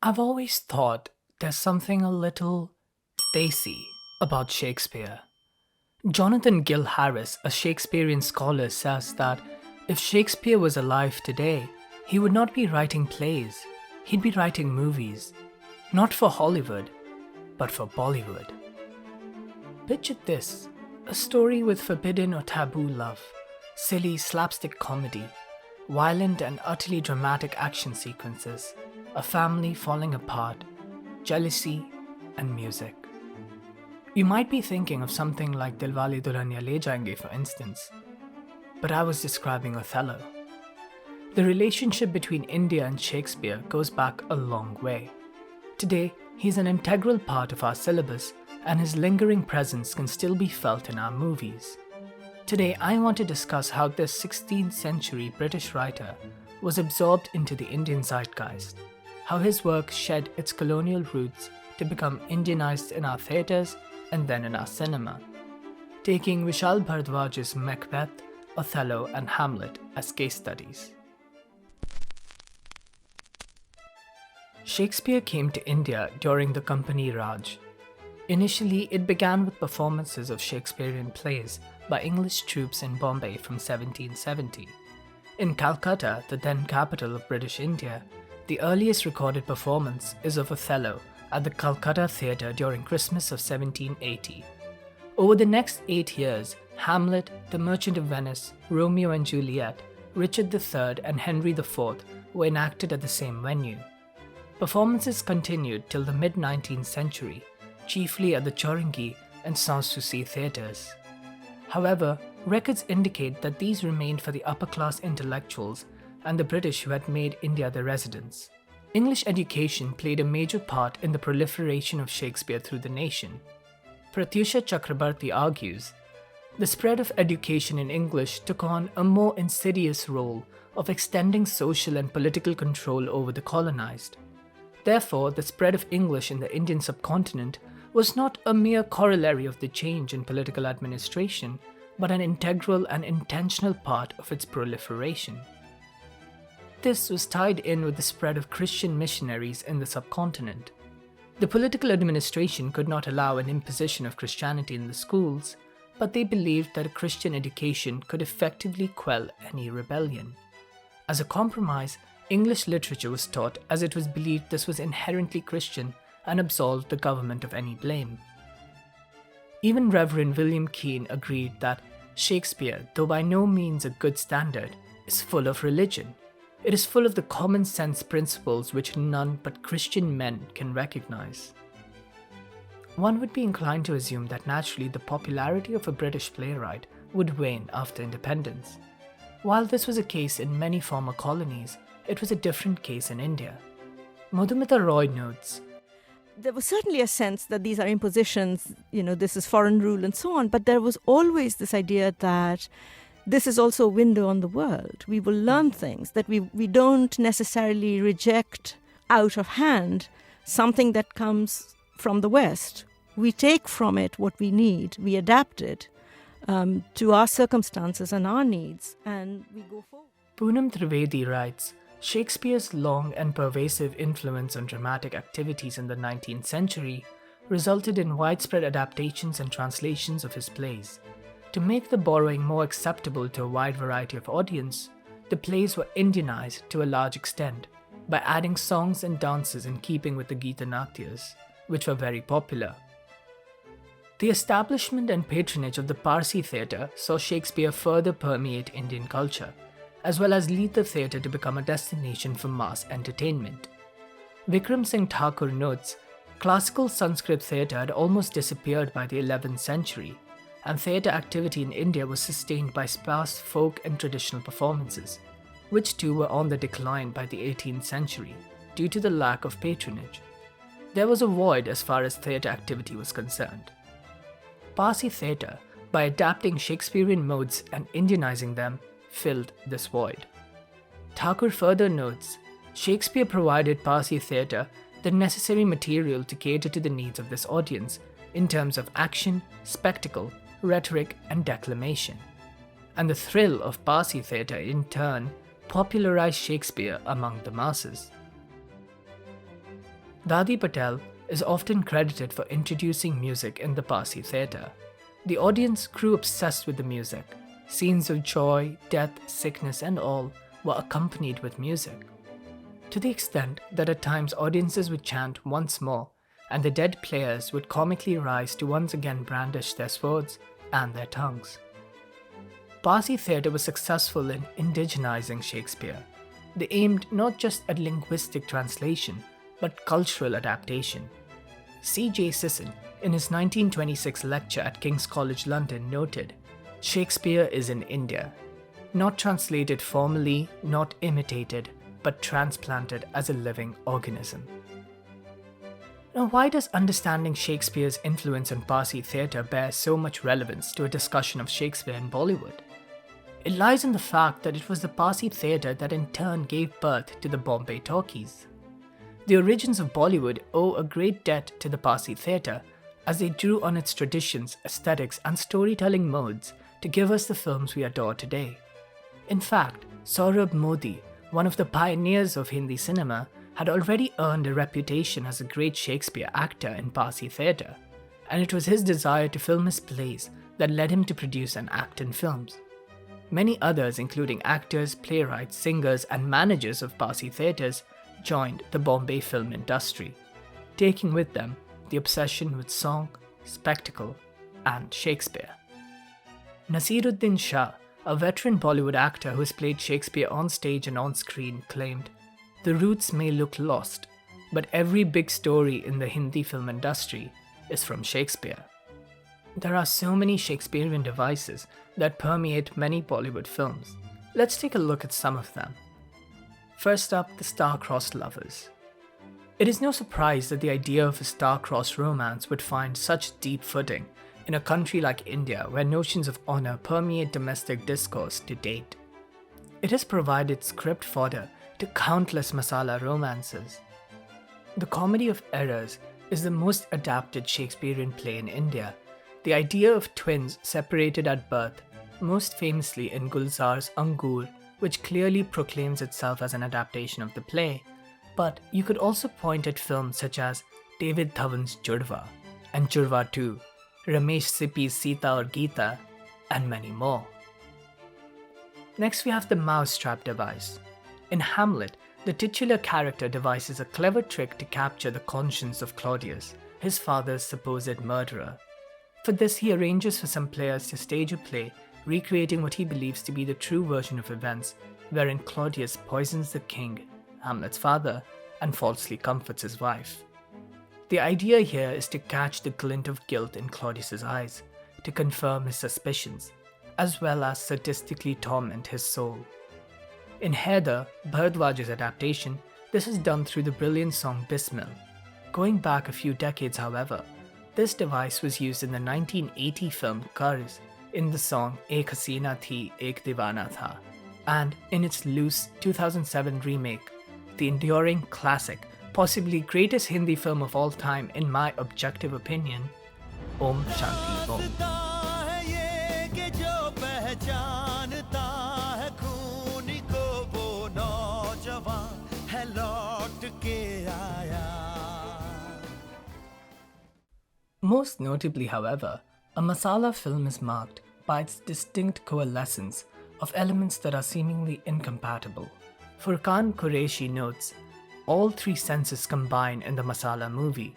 I've always thought there's something a little Stacy about Shakespeare. Jonathan Gill Harris, a Shakespearean scholar, says that if Shakespeare was alive today, he would not be writing plays, he'd be writing movies. Not for Hollywood, but for Bollywood. Picture this, a story with forbidden or taboo love, silly slapstick comedy, violent and utterly dramatic action sequences, a family falling apart, jealousy, and music. You might be thinking of something like Dilwale Dulhaniya Le Jaayenge, for instance, but I was describing Othello. The relationship between India and Shakespeare goes back a long way. Today, he's an integral part of our syllabus, and his lingering presence can still be felt in our movies. Today, I want to discuss how this 16th century British writer was absorbed into the Indian zeitgeist, how his work shed its colonial roots to become Indianized in our theatres and then in our cinema, taking Vishal Bhardwaj's Macbeth, Othello and Hamlet as case studies. Shakespeare came to India during the Company Raj. Initially, it began with performances of Shakespearean plays by English troops in Bombay from 1770. In Calcutta, the then capital of British India, the earliest recorded performance is of Othello at the Calcutta Theatre during Christmas of 1780. Over the next 8 years, Hamlet, The Merchant of Venice, Romeo and Juliet, Richard III and Henry IV were enacted at the same venue. Performances continued till the mid-19th century, chiefly at the Chaurankhi and Sanssouci theatres. However, records indicate that these remained for the upper-class intellectuals and the British who had made India their residence. English education played a major part in the proliferation of Shakespeare through the nation. Pratyusha Chakrabarti argues, the spread of education in English took on a more insidious role of extending social and political control over the colonized. Therefore, the spread of English in the Indian subcontinent was not a mere corollary of the change in political administration, but an integral and intentional part of its proliferation. This was tied in with the spread of Christian missionaries in the subcontinent. The political administration could not allow an imposition of Christianity in the schools, but they believed that a Christian education could effectively quell any rebellion. As a compromise, English literature was taught as it was believed this was inherently Christian and absolved the government of any blame. Even Reverend William Keane agreed that Shakespeare, though by no means a good standard, is full of religion. It is full of the common sense principles which none but Christian men can recognize. One would be inclined to assume that naturally the popularity of a British playwright would wane after independence. While this was a case in many former colonies, it was a different case in India. Madhumita Roy notes, there was certainly a sense that these are impositions, this is foreign rule and so on, but there was always this idea that this is also a window on the world. We will learn things, that we don't necessarily reject out of hand something that comes from the West. We take from it what we need, we adapt it to our circumstances and our needs, and we go forward. Poonam Trivedi writes, Shakespeare's long and pervasive influence on dramatic activities in the 19th century resulted in widespread adaptations and translations of his plays. To make the borrowing more acceptable to a wide variety of audience, the plays were Indianized to a large extent by adding songs and dances in keeping with the Gita Natyas, which were very popular. The establishment and patronage of the Parsi theatre saw Shakespeare further permeate Indian culture, as well as lead the theatre to become a destination for mass entertainment. Vikram Singh Thakur notes, classical Sanskrit theatre had almost disappeared by the 11th century, and theatre activity in India was sustained by sparse folk and traditional performances, which too were on the decline by the 18th century due to the lack of patronage. There was a void as far as theatre activity was concerned. Parsi theatre, by adapting Shakespearean modes and Indianizing them, filled this void. Thakur further notes, Shakespeare provided Parsi theatre the necessary material to cater to the needs of this audience in terms of action, spectacle, rhetoric, and declamation. And the thrill of Parsi theatre in turn popularized Shakespeare among the masses. Dadi Patel is often credited for introducing music in the Parsi theatre. The audience grew obsessed with the music. Scenes of joy, death, sickness, and all were accompanied with music. To the extent that at times audiences would chant once more, and the dead players would comically rise to once again brandish their swords and their tongues. Parsi theatre was successful in indigenizing Shakespeare. They aimed not just at linguistic translation, but cultural adaptation. C.J. Sisson, in his 1926 lecture at King's College London, noted, "Shakespeare is in India, not translated formally, not imitated, but transplanted as a living organism." Now, why does understanding Shakespeare's influence on Parsi theatre bear so much relevance to a discussion of Shakespeare in Bollywood? It lies in the fact that it was the Parsi theatre that in turn gave birth to the Bombay talkies. The origins of Bollywood owe a great debt to the Parsi theatre, as they drew on its traditions, aesthetics, and storytelling modes to give us the films we adore today. In fact, Saurabh Modi, one of the pioneers of Hindi cinema, had already earned a reputation as a great Shakespeare actor in Parsi theatre, and it was his desire to film his plays that led him to produce and act in films. Many others, including actors, playwrights, singers, and managers of Parsi theatres, joined the Bombay film industry, taking with them the obsession with song, spectacle, and Shakespeare. Nasiruddin Shah, a veteran Bollywood actor who has played Shakespeare on stage and on screen, claimed, "The roots may look lost, but every big story in the Hindi film industry is from Shakespeare." There are so many Shakespearean devices that permeate many Bollywood films. Let's take a look at some of them. First up, the star-crossed lovers. It is no surprise that the idea of a star-crossed romance would find such deep footing in a country like India, where notions of honor permeate domestic discourse to date. It has provided script fodder to countless masala romances. The comedy of Eros is the most adapted Shakespearean play in India. The idea of twins separated at birth, most famously in Gulzar's Angur, which clearly proclaims itself as an adaptation of the play, but you could also point at films such as David Dhawan's Judva and Judva 2, Ramesh Sippy's Sita or Geeta, and many more. Next we have the mousetrap device. In Hamlet, the titular character devises a clever trick to capture the conscience of Claudius, his father's supposed murderer. For this, he arranges for some players to stage a play recreating what he believes to be the true version of events, wherein Claudius poisons the king, Hamlet's father, and falsely comforts his wife. The idea here is to catch the glint of guilt in Claudius's eyes, to confirm his suspicions, as well as sadistically torment his soul. In Haider, Bhardwaj's adaptation, this is done through the brilliant song Bismil. Going back a few decades, however, this device was used in the 1980 film Qarz, in the song Ek Hasina Thi, Ek Divana Tha, and in its loose 2007 remake, the enduring classic, possibly greatest Hindi film of all time in my objective opinion, Om Shanti Om. Most notably, however, a masala film is marked by its distinct coalescence of elements that are seemingly incompatible. Furqan Qureshi notes, all three senses combine in the masala movie,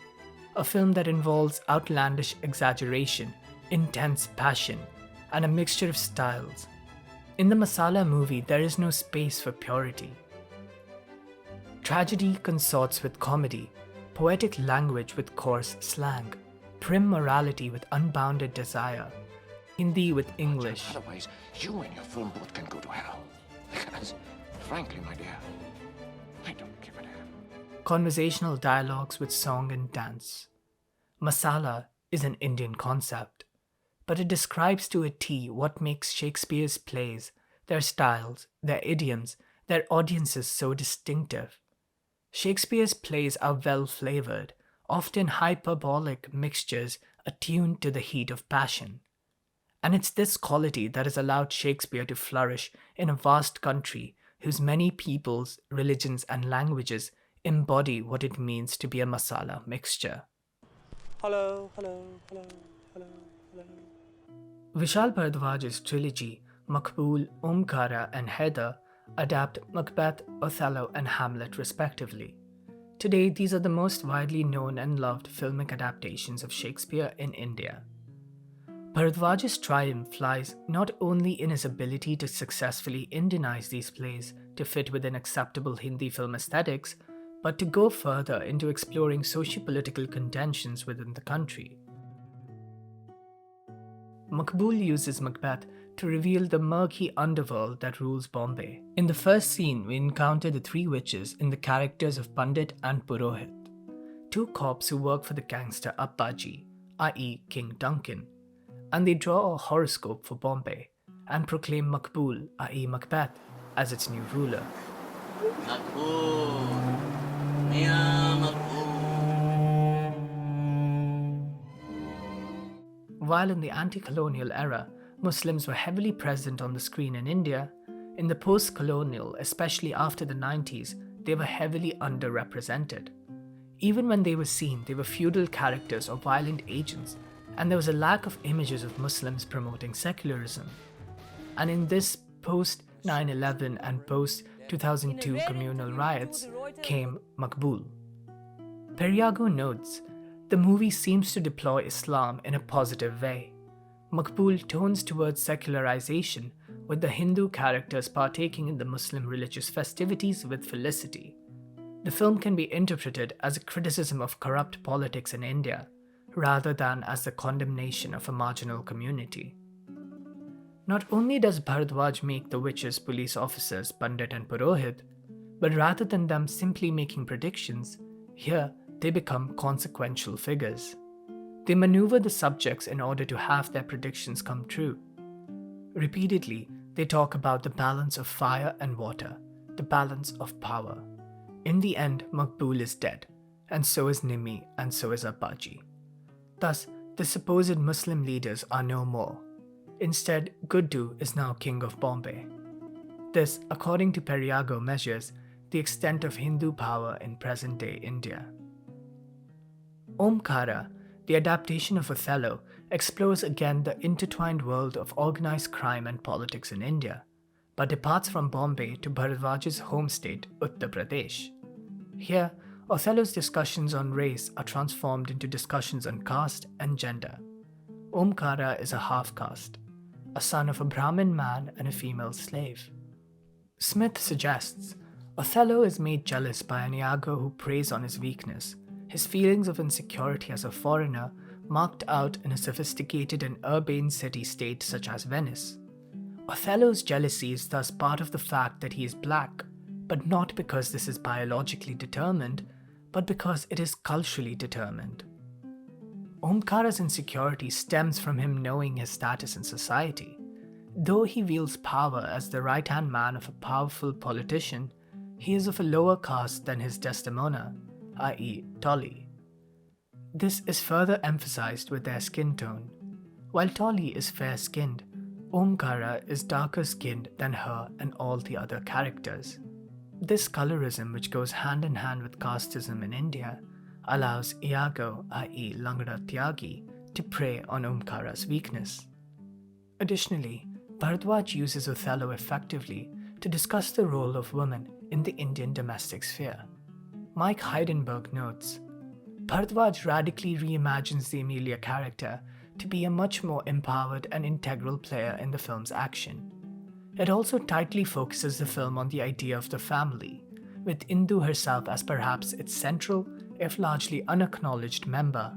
a film that involves outlandish exaggeration, intense passion, and a mixture of styles. In the masala movie, there is no space for purity. Tragedy consorts with comedy, poetic language with coarse slang, prim morality with unbounded desire, Hindi with English. Otherwise, you and your film both can go to hell. Because, frankly, my dear, I don't give a damn. Conversational dialogues with song and dance. Masala is an Indian concept, but it describes to a T what makes Shakespeare's plays, their styles, their idioms, their audiences so distinctive. Shakespeare's plays are well-flavored, often hyperbolic mixtures attuned to the heat of passion. And it's this quality that has allowed Shakespeare to flourish in a vast country whose many peoples, religions, and languages embody what it means to be a masala mixture. Hello, hello, hello, hello, hello. Vishal Bhardwaj's trilogy, Maqbool, Omkara, and Haider, adapt Macbeth, Othello, and Hamlet respectively. Today, these are the most widely known and loved filmic adaptations of Shakespeare in India. Bhardwaj's triumph lies not only in his ability to successfully Indianize these plays to fit within acceptable Hindi film aesthetics, but to go further into exploring socio-political contentions within the country. Maqbool uses Macbeth to reveal the murky underworld that rules Bombay. In the first scene, we encounter the three witches in the characters of Pandit and Purohit, two cops who work for the gangster Appaji, i.e. King Duncan, and they draw a horoscope for Bombay and proclaim Maqbool, i.e. Macbeth, as its new ruler. Maqbool, Mia Maqbool. While in the anti-colonial era, Muslims were heavily present on the screen in India, in the post-colonial, especially after the 90s, they were heavily underrepresented. Even when they were seen, they were feudal characters or violent agents, and there was a lack of images of Muslims promoting secularism. And in this post-9/11 and post-2002 communal riots came Maqbool. Periago notes, the movie seems to deploy Islam in a positive way. Maqbool tones towards secularization, with the Hindu characters partaking in the Muslim religious festivities with felicity. The film can be interpreted as a criticism of corrupt politics in India, rather than as the condemnation of a marginal community. Not only does Bhardwaj make the witches police officers Pandit and Purohit, but rather than them simply making predictions, here they become consequential figures. They maneuver the subjects in order to have their predictions come true. Repeatedly, they talk about the balance of fire and water, the balance of power. In the end, Maqbool is dead, and so is Nimi, and so is Appaji. Thus, the supposed Muslim leaders are no more. Instead, Guddu is now king of Bombay. This, according to Periago, measures the extent of Hindu power in present-day India. Omkara, the adaptation of Othello, explores again the intertwined world of organized crime and politics in India, but departs from Bombay to Bhardwaj's home state, Uttar Pradesh. Here, Othello's discussions on race are transformed into discussions on caste and gender. Omkara is a half-caste, a son of a Brahmin man and a female slave. Smith suggests Othello is made jealous by an Iago who preys on his weakness, his feelings of insecurity as a foreigner marked out in a sophisticated and urbane city-state such as Venice. Othello's jealousy is thus part of the fact that he is black, but not because this is biologically determined, but because it is culturally determined. Omkara's insecurity stems from him knowing his status in society. Though he wields power as the right-hand man of a powerful politician, he is of a lower caste than his Desdemona, i.e. Tolly. This is further emphasized with their skin tone. While Tolly is fair-skinned, Omkara is darker-skinned than her and all the other characters. This colorism, which goes hand in hand with casteism in India, allows Iago, i.e. Langda Tyagi, to prey on Omkara's weakness. Additionally, Bhardwaj uses Othello effectively to discuss the role of women in the Indian domestic sphere. Mike Heidenberg notes, Bhardwaj radically reimagines the Emilia character to be a much more empowered and integral player in the film's action. It also tightly focuses the film on the idea of the family, with Indu herself as perhaps its central, if largely unacknowledged member.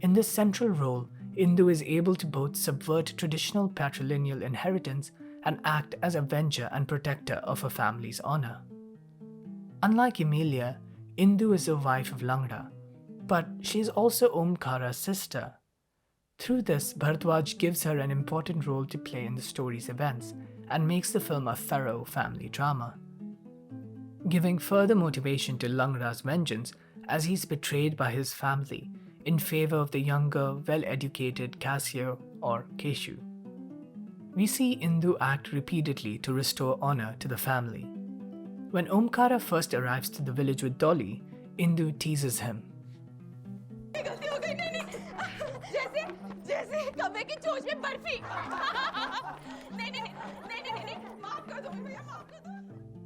In this central role, Indu is able to both subvert traditional patrilineal inheritance and act as avenger and protector of her family's honor. Unlike Emilia, Indu is the wife of Langda, but she is also Omkara's sister. Through this, Bhardwaj gives her an important role to play in the story's events and makes the film a thorough family drama, giving further motivation to Langda's vengeance as he's betrayed by his family in favor of the younger, well-educated Casio or Keshu. We see Indu act repeatedly to restore honor to the family. When Omkara first arrives to the village with Dolly, Indu teases him.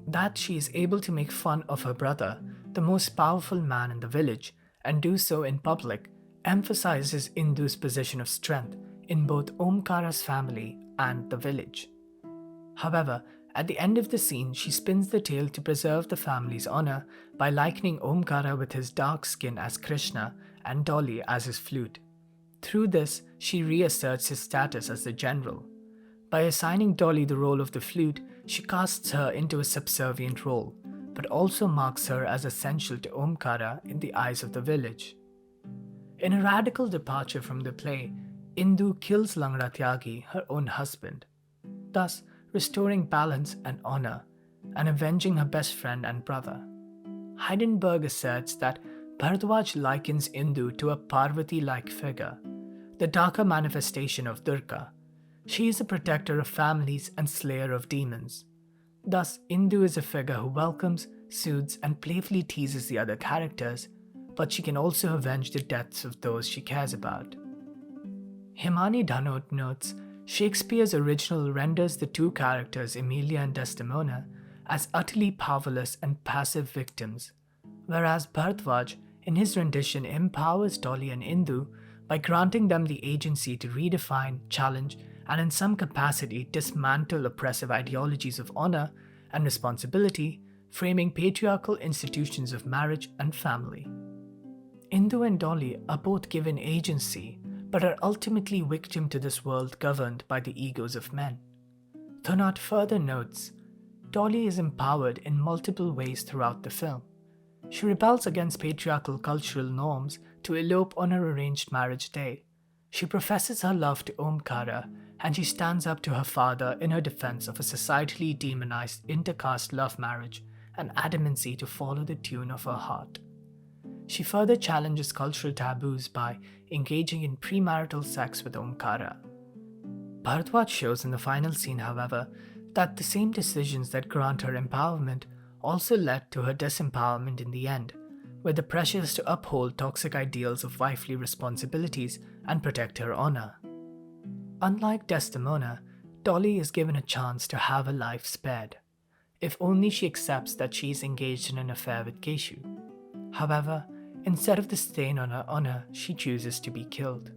That she is able to make fun of her brother, the most powerful man in the village, and do so in public, emphasizes Indu's position of strength in both Omkara's family and the village. However, at the end of the scene, she spins the tale to preserve the family's honor by likening Omkara with his dark skin as Krishna and Dolly as his flute. Through this, she reasserts his status as the general. By assigning Dolly the role of the flute, she casts her into a subservient role, but also marks her as essential to Omkara in the eyes of the village. In a radical departure from the play, Indu kills Langra Tyagi, her own husband, thus restoring balance and honor, and avenging her best friend and brother. Heidenberg asserts that Bhardwaj likens Indu to a Parvati-like figure, the darker manifestation of Durga. She is a protector of families and slayer of demons. Thus, Indu is a figure who welcomes, soothes, and playfully teases the other characters, but she can also avenge the deaths of those she cares about. Himani Dhanot notes, Shakespeare's original renders the two characters, Emilia and Desdemona, as utterly powerless and passive victims, whereas Bhardwaj, in his rendition, empowers Dolly and Indu by granting them the agency to redefine, challenge, and in some capacity dismantle oppressive ideologies of honor and responsibility, framing patriarchal institutions of marriage and family. Indu and Dolly are both given agency, but are ultimately victim to this world governed by the egos of men. Thonot further notes, Dolly is empowered in multiple ways throughout the film. She rebels against patriarchal cultural norms to elope on her arranged marriage day. She professes her love to Omkara, and she stands up to her father in her defense of a societally demonized intercaste love marriage and adamancy to follow the tune of her heart. She further challenges cultural taboos by engaging in premarital sex with Omkara. Bhardwaj shows in the final scene, however, that the same decisions that grant her empowerment also led to her disempowerment in the end, with the pressures to uphold toxic ideals of wifely responsibilities and protect her honor. Unlike Desdemona, Dolly is given a chance to have her life spared, if only she accepts that she is engaged in an affair with Keshu. However, instead of the stain on her honor, she chooses to be killed.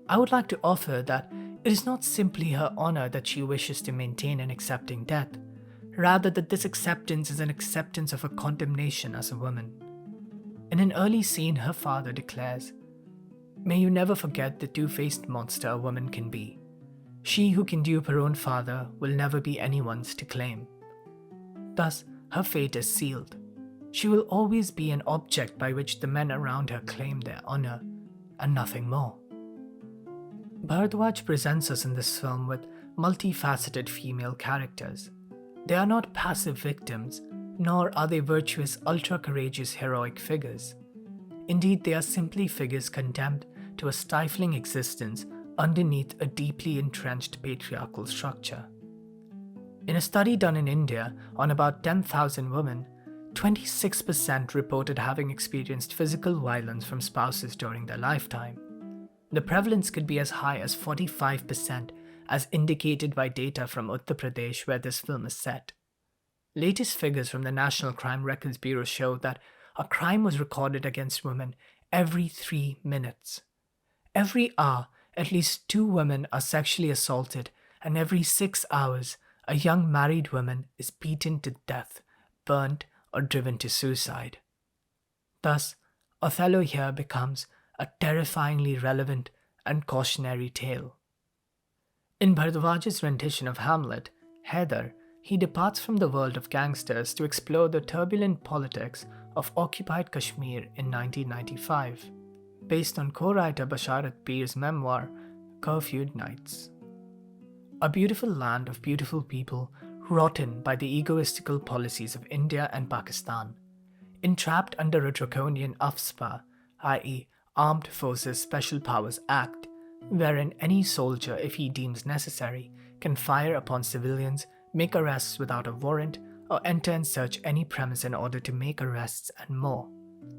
I would like to offer that it is not simply her honor that she wishes to maintain in accepting death, rather that this acceptance is an acceptance of her condemnation as a woman. In an early scene, her father declares, "May you never forget the two-faced monster a woman can be. She who can dupe her own father will never be anyone's to claim." Thus, her fate is sealed. She will always be an object by which the men around her claim their honor, and nothing more. Bhardwaj presents us in this film with multifaceted female characters. They are not passive victims, nor are they virtuous, ultra-courageous, heroic figures. Indeed, they are simply figures condemned to a stifling existence underneath a deeply entrenched patriarchal structure. In a study done in India on about 10,000 women, 26% reported having experienced physical violence from spouses during their lifetime. The prevalence could be as high as 45%, as indicated by data from Uttar Pradesh where this film is set. Latest figures from the National Crime Records Bureau show that a crime was recorded against women every 3 minutes. Every hour, at least 2 women are sexually assaulted, and every 6 hours, a young married woman is beaten to death, burnt, or driven to suicide. Thus, Othello here becomes a terrifyingly relevant and cautionary tale. In Bhardwaj's rendition of Hamlet, Haider, he departs from the world of gangsters to explore the turbulent politics of occupied Kashmir in 1995, based on co-writer Basharat Pir's memoir, Curfewed Nights. A beautiful land of beautiful people rotten by the egoistical policies of India and Pakistan, entrapped under a draconian AFSPA, i.e. Armed Forces Special Powers Act, wherein any soldier, if he deems necessary, can fire upon civilians, make arrests without a warrant, or enter and search any premise in order to make arrests and more,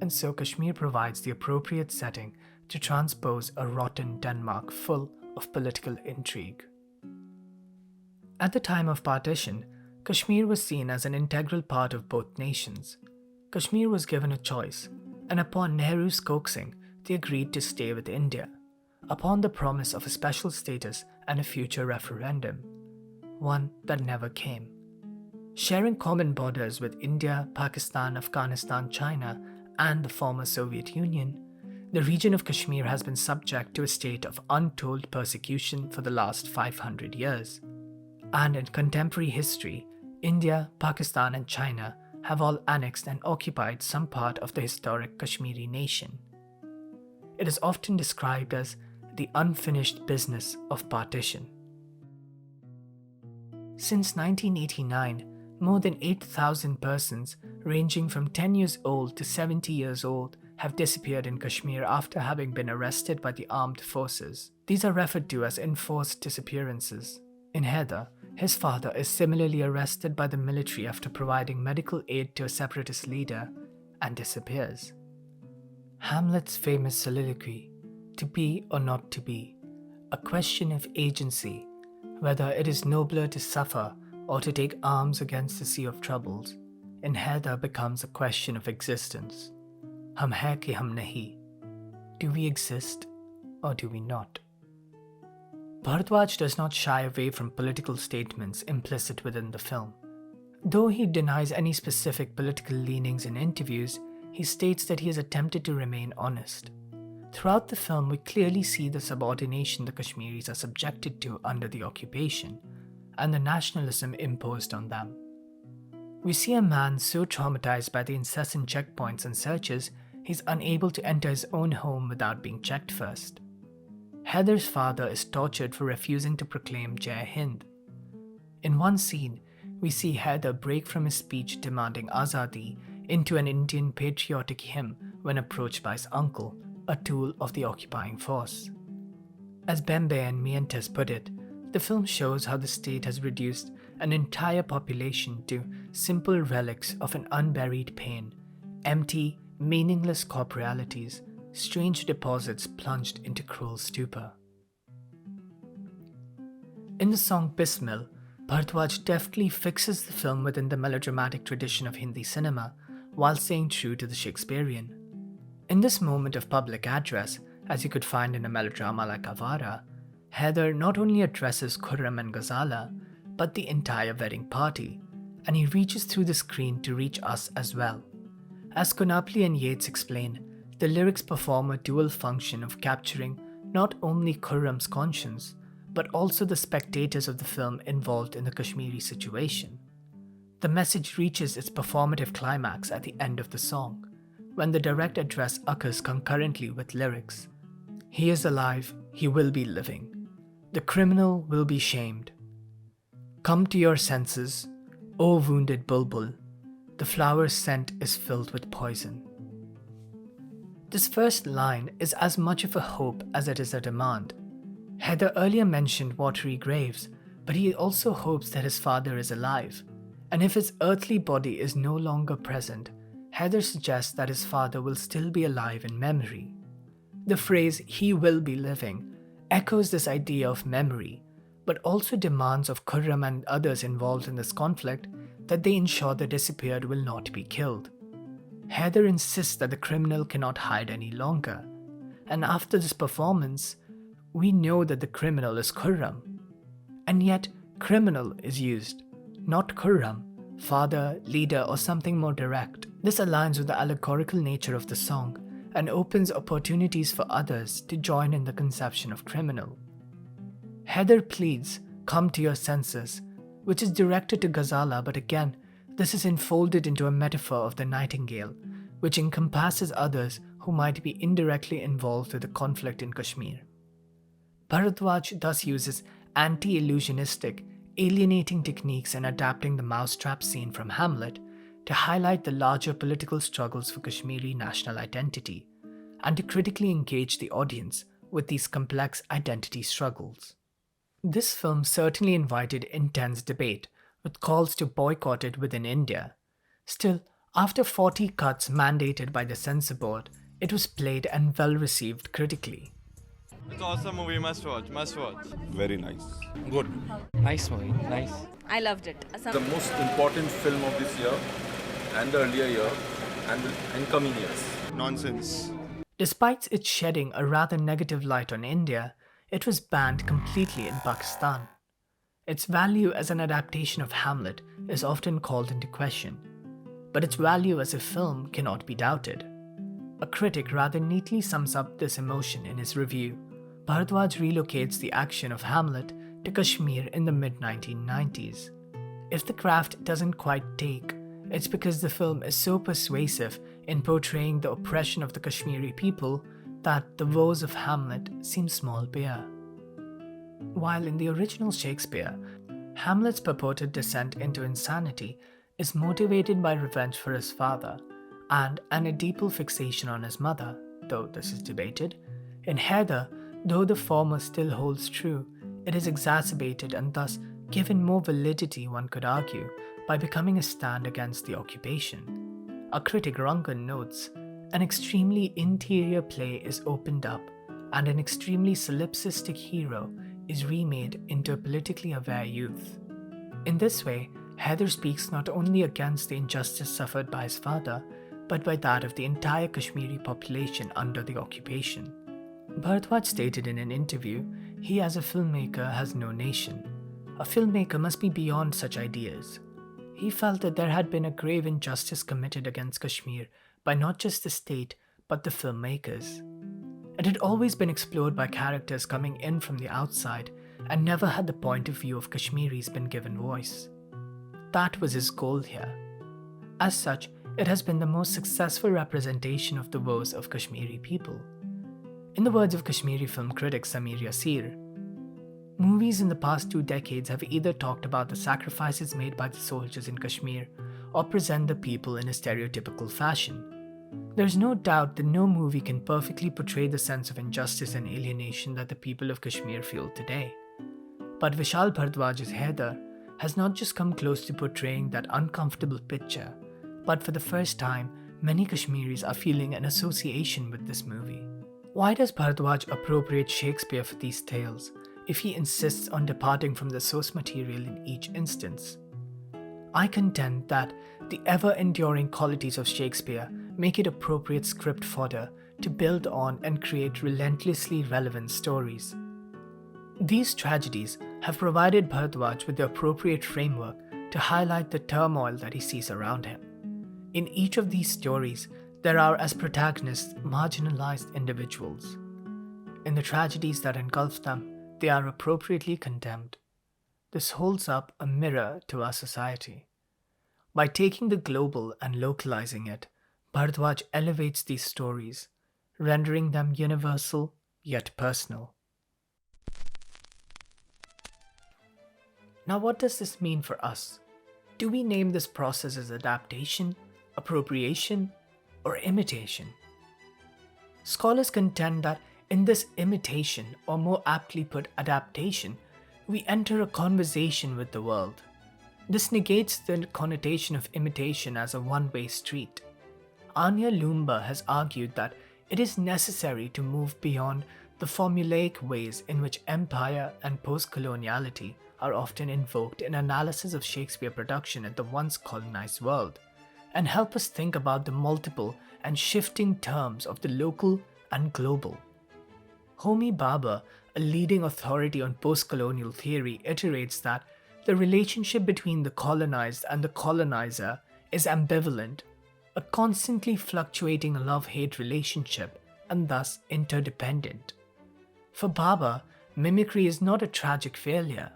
and so Kashmir provides the appropriate setting to transpose a rotten Denmark full of political intrigue. At the time of partition, Kashmir was seen as an integral part of both nations. Kashmir was given a choice, and upon Nehru's coaxing, they agreed to stay with India, upon the promise of a special status and a future referendum, one that never came. Sharing common borders with India, Pakistan, Afghanistan, China, and the former Soviet Union, the region of Kashmir has been subject to a state of untold persecution for the last 500 years. And in contemporary history, India, Pakistan, and China have all annexed and occupied some part of the historic Kashmiri nation. It is often described as the unfinished business of partition. Since 1989, more than 8,000 persons, ranging from 10 years old to 70 years old, have disappeared in Kashmir after having been arrested by the armed forces. These are referred to as enforced disappearances. In Haider, his father is similarly arrested by the military after providing medical aid to a separatist leader and disappears. Hamlet's famous soliloquy, "To be or not to be, a question of agency, whether it is nobler to suffer or to take arms against the sea of troubles," in Haider becomes a question of existence. Hum hai ki hum nahi. Do we exist or do we not? Bhardwaj does not shy away from political statements implicit within the film. Though he denies any specific political leanings in interviews, he states that he has attempted to remain honest. Throughout the film, we clearly see the subordination the Kashmiris are subjected to under the occupation, and the nationalism imposed on them. We see a man so traumatized by the incessant checkpoints and searches, he's unable to enter his own home without being checked first. Haider's father is tortured for refusing to proclaim Jaayenge. In one scene, we see Haider break from his speech demanding Azadi into an Indian patriotic hymn when approached by his uncle, a tool of the occupying force. As Bembe and Mientes put it, the film shows how the state has reduced an entire population to simple relics of an unburied pain, empty, meaningless corporealities, strange deposits plunged into cruel stupor. In the song Bismil, Bhardwaj deftly fixes the film within the melodramatic tradition of Hindi cinema while staying true to the Shakespearean. In this moment of public address, as you could find in a melodrama like Avara, Haider not only addresses Khurram and Ghazala, but the entire wedding party, and he reaches through the screen to reach us as well. As Konapli and Yates explain, the lyrics perform a dual function of capturing not only Khurram's conscience, but also the spectators of the film involved in the Kashmiri situation. The message reaches its performative climax at the end of the song, when the direct address occurs concurrently with lyrics. He is alive, he will be living. The criminal will be shamed. Come to your senses, O wounded bulbul. The flower's scent is filled with poison. This first line is as much of a hope as it is a demand. Haider earlier mentioned watery graves, but he also hopes that his father is alive, and if his earthly body is no longer present, Haider suggests that his father will still be alive in memory. The phrase, "he will be living," echoes this idea of memory, but also demands of Khurram and others involved in this conflict that they ensure the disappeared will not be killed. Haider insists that the criminal cannot hide any longer, and after this performance, we know that the criminal is Khurram. And yet, criminal is used, not Khurram, father, leader, or something more direct. This aligns with the allegorical nature of the song and opens opportunities for others to join in the conception of criminal. Haider pleads, "Come to your senses," which is directed to Ghazala, but again, this is enfolded into a metaphor of the nightingale, which encompasses others who might be indirectly involved with the conflict in Kashmir. Bhardwaj thus uses anti-illusionistic, alienating techniques in adapting the mousetrap scene from Hamlet to highlight the larger political struggles for Kashmiri national identity and to critically engage the audience with these complex identity struggles. This film certainly invited intense debate, with calls to boycott it within India. Still, after 40 cuts mandated by the censor board, it was played and well received critically. It's awesome movie, must watch, must watch. Very nice. Good. Nice movie, nice. I loved it. The most important film of this year and the earlier year and the incoming years. Nonsense. Despite its shedding a rather negative light on India, it was banned completely in Pakistan. Its value as an adaptation of Hamlet is often called into question, but its value as a film cannot be doubted. A critic rather neatly sums up this emotion in his review. Bhardwaj relocates the action of Hamlet to Kashmir in the mid-1990s. If the craft doesn't quite take, it's because the film is so persuasive in portraying the oppression of the Kashmiri people that the woes of Hamlet seem small beer. While in the original Shakespeare, Hamlet's purported descent into insanity is motivated by revenge for his father and an Oedipal fixation on his mother, though this is debated. In Haider, though the former still holds true, it is exacerbated and thus given more validity, one could argue, by becoming a stand against the occupation. A critic, Rangan, notes, an extremely interior play is opened up and an extremely solipsistic hero is remade into a politically aware youth. In this way, Haider speaks not only against the injustice suffered by his father, but by that of the entire Kashmiri population under the occupation. Bhardwaj stated in an interview, he as a filmmaker has no nation. A filmmaker must be beyond such ideas. He felt that there had been a grave injustice committed against Kashmir by not just the state, but the filmmakers. It had always been explored by characters coming in from the outside, and never had the point of view of Kashmiris been given voice. That was his goal here. As such, it has been the most successful representation of the woes of Kashmiri people. In the words of Kashmiri film critic Samir Yasir, movies in the past 2 decades have either talked about the sacrifices made by the soldiers in Kashmir or present the people in a stereotypical fashion. There's no doubt that no movie can perfectly portray the sense of injustice and alienation that the people of Kashmir feel today. But Vishal Bhardwaj's Haider has not just come close to portraying that uncomfortable picture, but for the first time, many Kashmiris are feeling an association with this movie. Why does Bhardwaj appropriate Shakespeare for these tales if he insists on departing from the source material in each instance? I contend that the ever-enduring qualities of Shakespeare make it appropriate script fodder to build on and create relentlessly relevant stories. These tragedies have provided Bhardwaj with the appropriate framework to highlight the turmoil that he sees around him. In each of these stories, there are as protagonists marginalized individuals. In the tragedies that engulf them, they are appropriately condemned. This holds up a mirror to our society. By taking the global and localizing it, Bhardwaj elevates these stories, rendering them universal yet personal. Now, what does this mean for us? Do we name this process as adaptation, appropriation, or imitation? Scholars contend that in this imitation, or more aptly put, adaptation, we enter a conversation with the world. This negates the connotation of imitation as a one-way street. Anya Lumba has argued that it is necessary to move beyond the formulaic ways in which empire and post-coloniality are often invoked in analysis of Shakespeare production in the once colonized world, and help us think about the multiple and shifting terms of the local and global. Homi Bhabha, a leading authority on post-colonial theory, iterates that the relationship between the colonized and the colonizer is ambivalent, a constantly fluctuating love-hate relationship, and thus interdependent. For Bhabha, mimicry is not a tragic failure.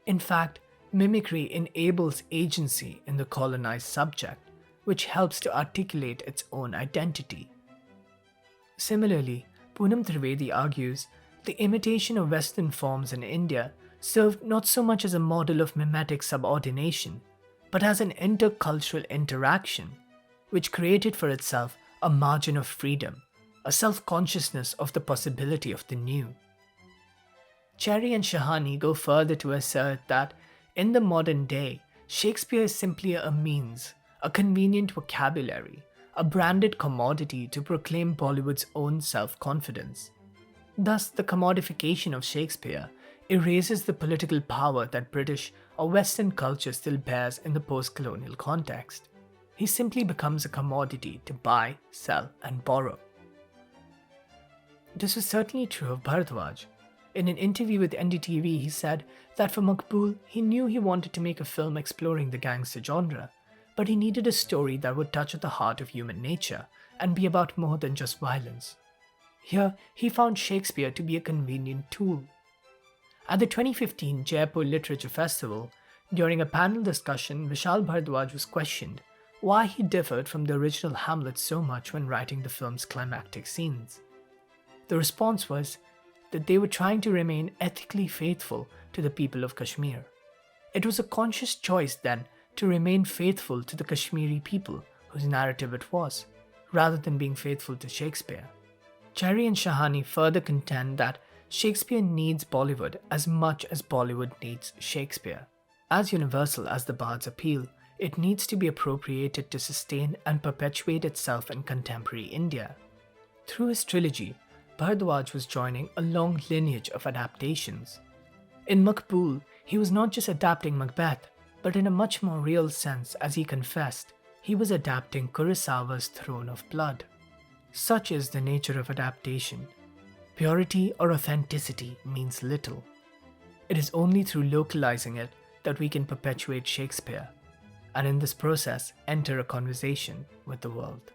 In fact, mimicry enables agency in the colonized subject, which helps to articulate its own identity. Similarly, Poonam Trivedi argues the imitation of Western forms in India served not so much as a model of mimetic subordination, but as an intercultural interaction, which created for itself a margin of freedom, a self-consciousness of the possibility of the new. Cherry and Shahani go further to assert that, in the modern day, Shakespeare is simply a means, a convenient vocabulary, a branded commodity to proclaim Bollywood's own self-confidence. Thus, the commodification of Shakespeare erases the political power that British or Western culture still bears in the post-colonial context. He simply becomes a commodity to buy, sell, and borrow. This was certainly true of Bhardwaj. In an interview with NDTV, he said that for Maqbool, he knew he wanted to make a film exploring the gangster genre, but he needed a story that would touch at the heart of human nature and be about more than just violence. Here, he found Shakespeare to be a convenient tool. At the 2015 Jaipur Literature Festival, during a panel discussion, Vishal Bhardwaj was questioned why he differed from the original Hamlet so much when writing the film's climactic scenes. The response was that they were trying to remain ethically faithful to the people of Kashmir. It was a conscious choice then to remain faithful to the Kashmiri people whose narrative it was, rather than being faithful to Shakespeare. Cherry and Shahani further contend that Shakespeare needs Bollywood as much as Bollywood needs Shakespeare. As universal as the bard's appeal, it needs to be appropriated to sustain and perpetuate itself in contemporary India. Through his trilogy, Bhardwaj was joining a long lineage of adaptations. In Maqbool, he was not just adapting Macbeth, but in a much more real sense, as he confessed, he was adapting Kurosawa's Throne of Blood. Such is the nature of adaptation. Purity or authenticity means little. It is only through localizing it that we can perpetuate Shakespeare, and in this process enter a conversation with the world.